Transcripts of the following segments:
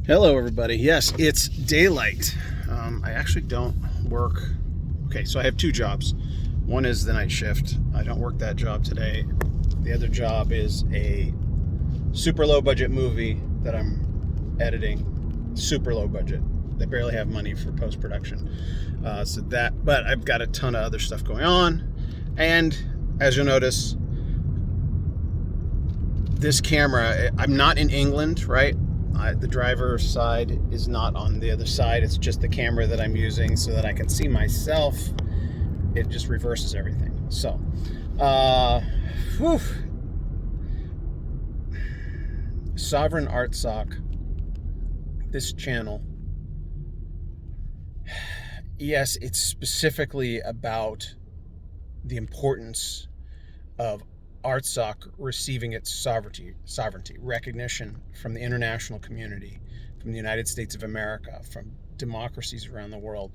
Hello everybody. Yes, it's daylight. I actually don't work. Okay, so I have two jobs. One is the night shift. I don't work that job today. The other job is a super low budget movie that I'm editing. Super low budget. They barely have money for post-production. But I've got a ton of other stuff going on. And as you'll notice, this camera, I'm not in England, right? The driver's side is not on the other side. It's just the camera that I'm using so that I can see myself. It just reverses everything. So, Sovereign Artsakh, this channel, yes, it's specifically about the importance of Artsakh receiving its sovereignty, recognition from the international community, from the United States of America, from democracies around the world.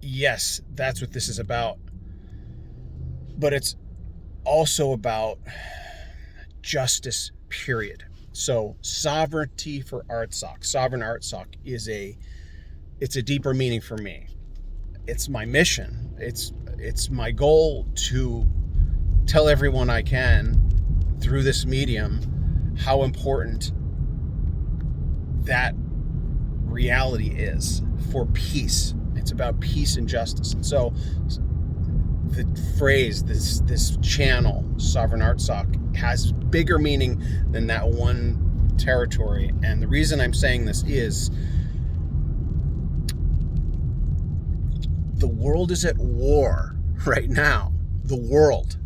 Yes, that's what this is about. But it's also about justice, period. So sovereignty for Artsakh, sovereign Artsakh it's a deeper meaning for me. It's my mission. It's my goal to tell everyone I can through this medium how important that reality is for peace. It's about peace and justice. And so the phrase, this channel, Sovereign Artsakh, has bigger meaning than that one territory. And the reason I'm saying this is the world is at war right now. The world.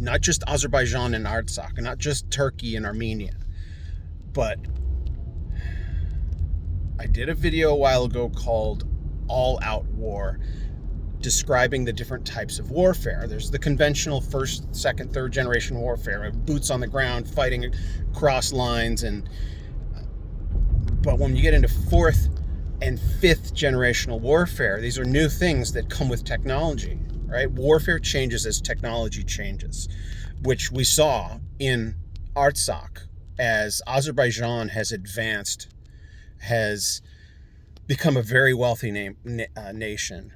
Not just Azerbaijan and Artsakh, and not just Turkey and Armenia, but I did a video a while ago called All Out War, describing the different types of warfare. There's the conventional first, second, third generation warfare, boots on the ground, fighting across lines, but when you get into fourth and fifth generational warfare, these are new things that come with technology. Right? Warfare changes as technology changes, which we saw in Artsakh as Azerbaijan has advanced, has become a very wealthy nation.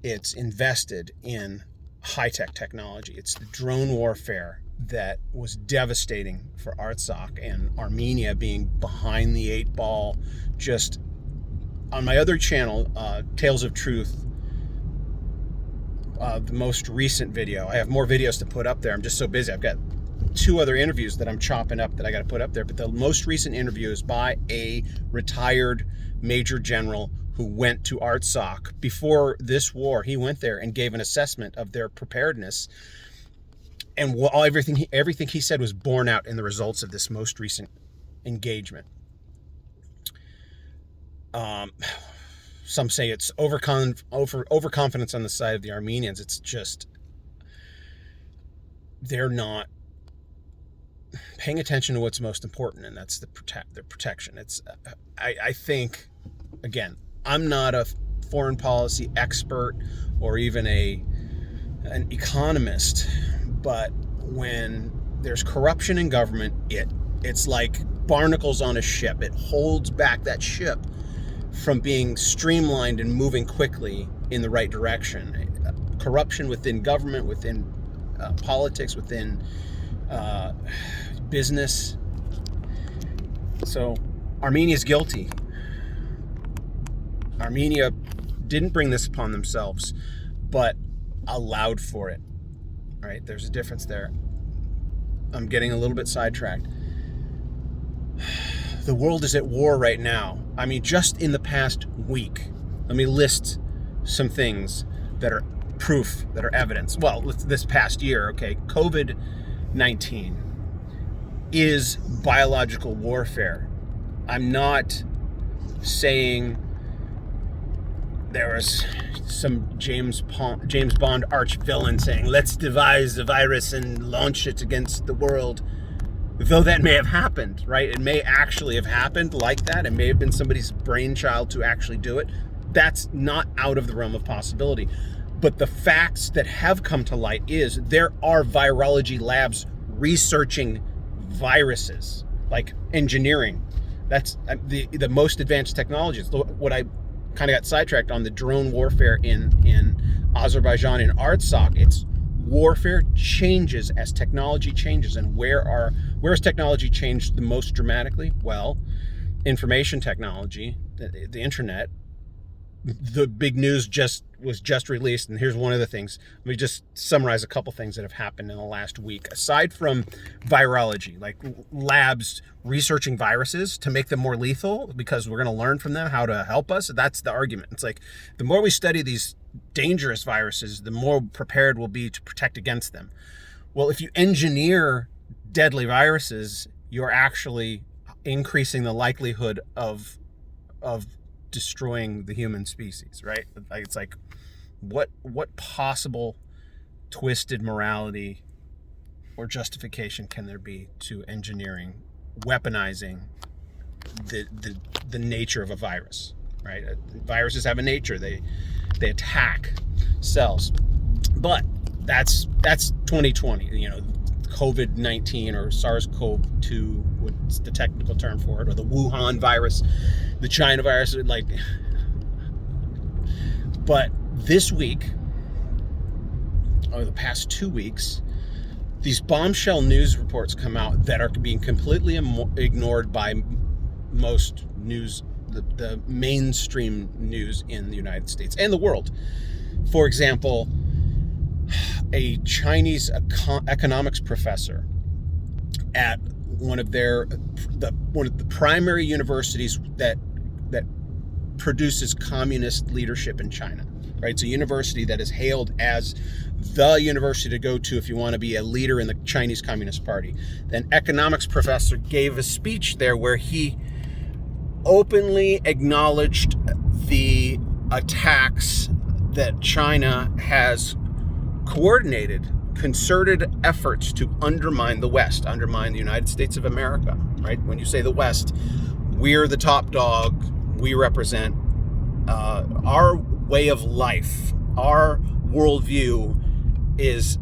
It's invested in high-tech technology. It's the drone warfare that was devastating for Artsakh, and Armenia being behind the eight ball. Just on my other channel, Tales of Truth, the most recent video. I have more videos to put up there. I'm just so busy. I've got two other interviews that I'm chopping up that I got to put up there. But the most recent interview is by a retired major general who went to Artsakh before this war. He went there and gave an assessment of their preparedness. And everything he said was borne out in the results of this most recent engagement. Some say it's overconfidence on the side of the Armenians. It's just they're not paying attention to what's most important, and that's the protection. I think, again, I'm not a foreign policy expert or even an economist, but when there's corruption in government, it's like barnacles on a ship. It holds back that ship from being streamlined and moving quickly in the right direction. Corruption within government, within politics, within business. So Armenia's guilty. Armenia didn't bring this upon themselves, but allowed for it. All right, there's a difference there. I'm getting a little bit sidetracked. The world is at war right now. I mean, just in the past week, let me list some things that are proof, that are evidence. Well, this past year, okay, COVID-19 is biological warfare. I'm not saying there was some James Bond arch villain saying, let's devise a virus and launch it against the world. Though that may have happened, right? It may actually have happened like that. It may have been somebody's brainchild to actually do it. That's not out of the realm of possibility. But the facts that have come to light is there are virology labs researching viruses, like engineering That's the most advanced technologies. What I kind of got sidetracked on, the drone warfare in Azerbaijan, in Artsakh. It's warfare changes as technology changes. And where has technology changed the most dramatically? Well, information technology, the internet. The big news was just released, and here's one of the things. Let me just summarize a couple things that have happened in the last week. Aside from virology, like labs researching viruses to make them more lethal because we're going to learn from them how to help us. That's the argument. It's like the more we study these dangerous viruses, the more prepared we'll be to protect against them. Well, if you engineer deadly viruses, you're actually increasing the likelihood of destroying the human species, right? It's like, what possible twisted morality or justification can there be to engineering, weaponizing the nature of a virus, right? Viruses have a nature. They attack cells. But that's 2020. COVID-19 or SARS-CoV-2, what's the technical term for it, or the Wuhan virus, the China virus, but this week, or the past 2 weeks, these bombshell news reports come out that are being completely ignored by most news, the mainstream news in the United States and the world. For example, a Chinese economics professor at one of the primary universities that produces communist leadership in China, right? It's a university that is hailed as the university to go to if you want to be a leader in the Chinese Communist Party. Then economics professor gave a speech there where he openly acknowledged the attacks that China has coordinated, concerted efforts to undermine the West, undermine the United States of America, right? When you say the West, we're the top dog. We represent our way of life. Our worldview is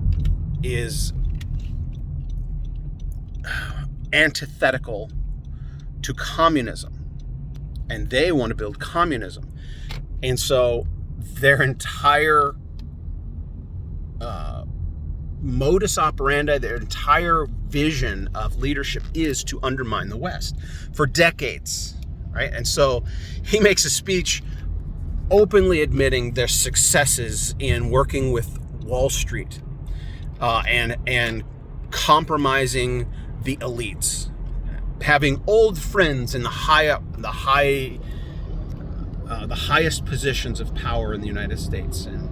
antithetical to communism, and they want to build communism. And so their entire modus operandi, their entire vision of leadership is to undermine the West for decades, right? And so he makes a speech openly admitting their successes in working with Wall Street and compromising the elites, having old friends in the highest positions of power in the United States. And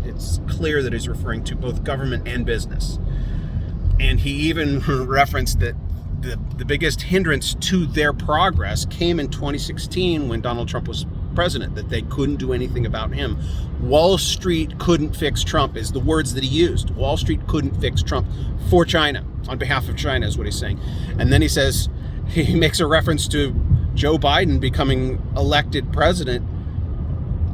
it's clear that he's referring to both government and business. And he even referenced that the biggest hindrance to their progress came in 2016 when Donald Trump was president, that they couldn't do anything about him. Wall Street couldn't fix Trump is the words that he used. Wall Street couldn't fix Trump for China, on behalf of China is what he's saying. And then he makes a reference to Joe Biden becoming elected president.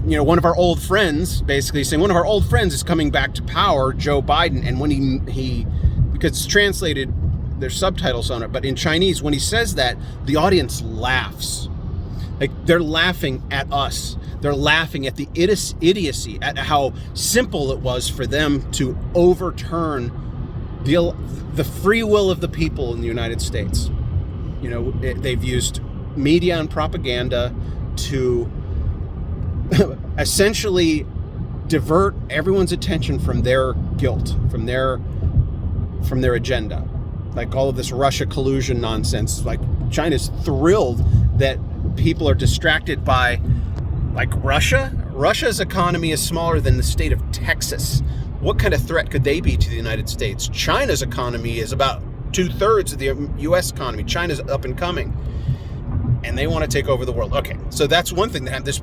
One of our old friends, basically saying one of our old friends is coming back to power, Joe Biden. And when he because it's translated, there's subtitles on it, but in Chinese, when he says that, the audience laughs. Like, they're laughing at us. They're laughing at the idiocy, at how simple it was for them to overturn the free will of the people in the United States. They've used media and propaganda to essentially divert everyone's attention from their guilt, from their agenda. Like all of this Russia collusion nonsense. Like, China's thrilled that people are distracted by, like, Russia. Russia's economy is smaller than the state of Texas. What kind of threat could they be to the United States? China's economy is about 2/3 of the U.S. economy. China's up and coming, and they want to take over the world. Okay, so that's one thing that had this.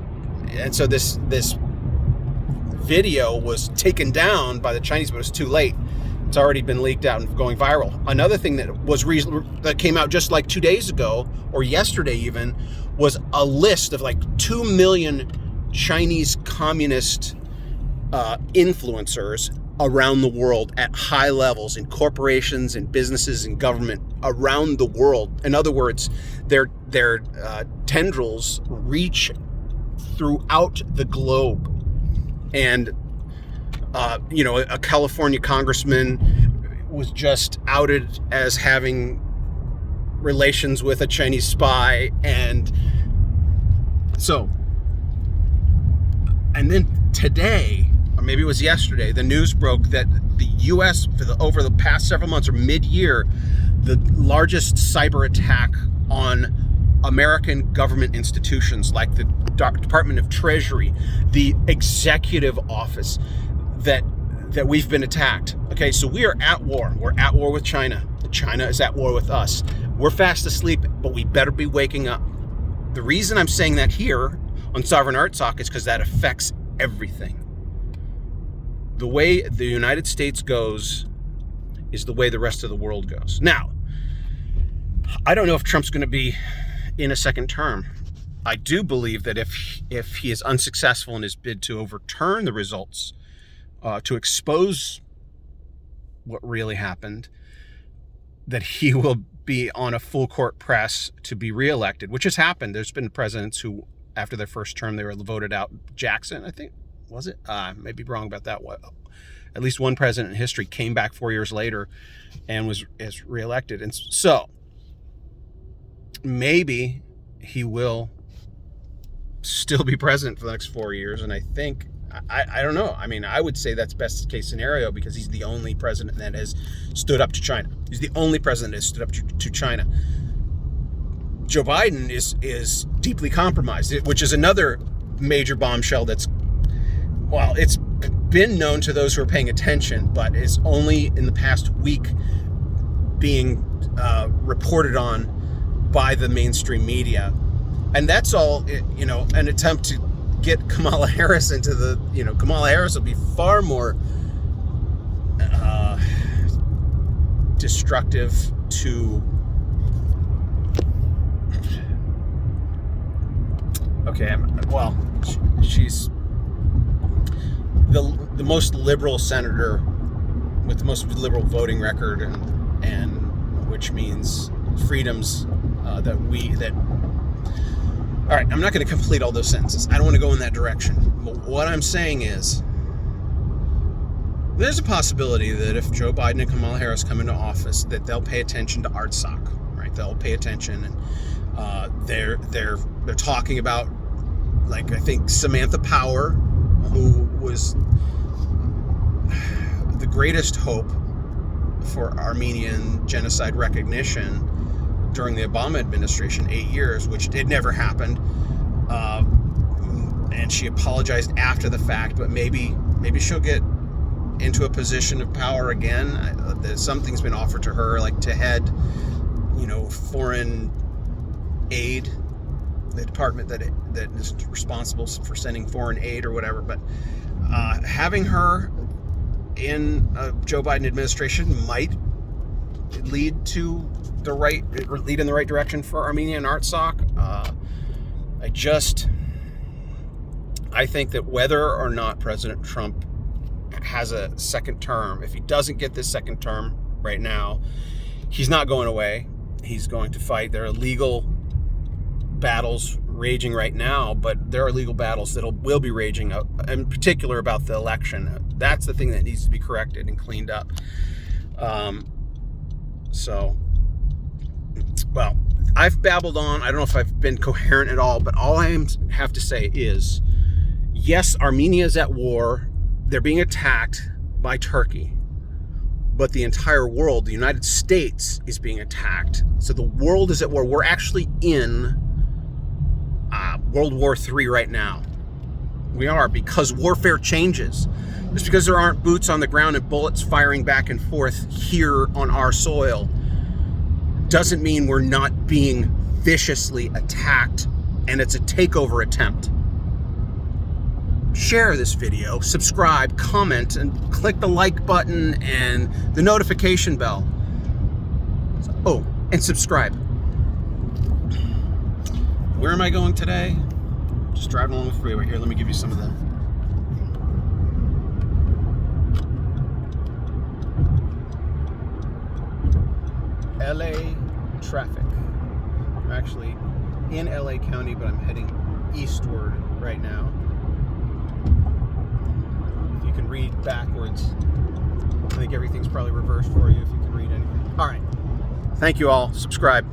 And so this video was taken down by the Chinese, but it's too late. It's already been leaked out and going viral. Another thing that came out just like 2 days ago, or yesterday even, was a list of like 2 million Chinese communist influencers around the world at high levels in corporations and businesses and government around the world. In other words, their tendrils reach throughout the globe. And a California congressman was just outed as having relations with a Chinese spy, and then today, or maybe it was yesterday, the news broke that the U.S. over the past several months, or mid-year, the largest cyber attack on American government institutions like the Department of Treasury, the executive office, that we've been attacked. Okay, so we are at war. We're at war with China. China is at war with us. We're fast asleep, but we better be waking up. The reason I'm saying that here on Sovereign Artsakh is because that affects everything. The way the United States goes is the way the rest of the world goes. Now, I don't know if Trump's going to be in a second term. I do believe that if he is unsuccessful in his bid to overturn the results, to expose what really happened, that he will be on a full court press to be reelected, which has happened. There's been presidents who, after their first term, they were voted out. Jackson, I think, was it? I may be wrong about that. At least one president in history came back 4 years later and is reelected. And so maybe he will still be president for the next 4 years. And I think, I don't know. I mean, I would say that's best case scenario because he's the only president that has stood up to China. He's the only president that has stood up to China. Joe Biden is deeply compromised, which is another major bombshell that's, well, it's been known to those who are paying attention, but it's only in the past week being reported on by the mainstream media. And that's all, an attempt to get Kamala Harris into the, Kamala Harris will be far more destructive to, she's the most liberal senator with the most liberal voting record, and which means freedoms that all right, I'm not going to complete all those sentences. I don't want to go in that direction. But what I'm saying is, there's a possibility that if Joe Biden and Kamala Harris come into office, that they'll pay attention to Artsakh, right? They'll pay attention, and they're talking about, like, I think Samantha Power, who was the greatest hope for Armenian genocide recognition during the Obama administration, 8 years, which it never happened. And she apologized after the fact, but maybe she'll get into a position of power again. Something's been offered to her, like to head, foreign aid, the department that is responsible for sending foreign aid or whatever. But having her in a Joe Biden administration might lead in the right direction for Armenia and Artsakh. I think that whether or not President Trump has a second term, if he doesn't get this second term right now, he's not going away. He's going to fight. There are legal battles raging right now, but there are legal battles that will be raging, in particular about the election. That's the thing that needs to be corrected and cleaned up. Well, I've babbled on. I don't know if I've been coherent at all, but all I have to say is, yes, Armenia is at war. They're being attacked by Turkey. But the entire world, the United States, is being attacked. So the world is at war. We're actually in World War III right now. We are, because warfare changes. Just because there aren't boots on the ground and bullets firing back and forth here on our soil doesn't mean we're not being viciously attacked, and it's a takeover attempt. Share this video, subscribe, comment, and click the like button and the notification bell. Oh, and subscribe. Where am I going today? Just driving along the freeway here. Let me give you some of the LA traffic. I'm actually in LA County, but I'm heading eastward right now. If you can read backwards, I think everything's probably reversed for you if you can read anything. All right. Thank you all. Subscribe.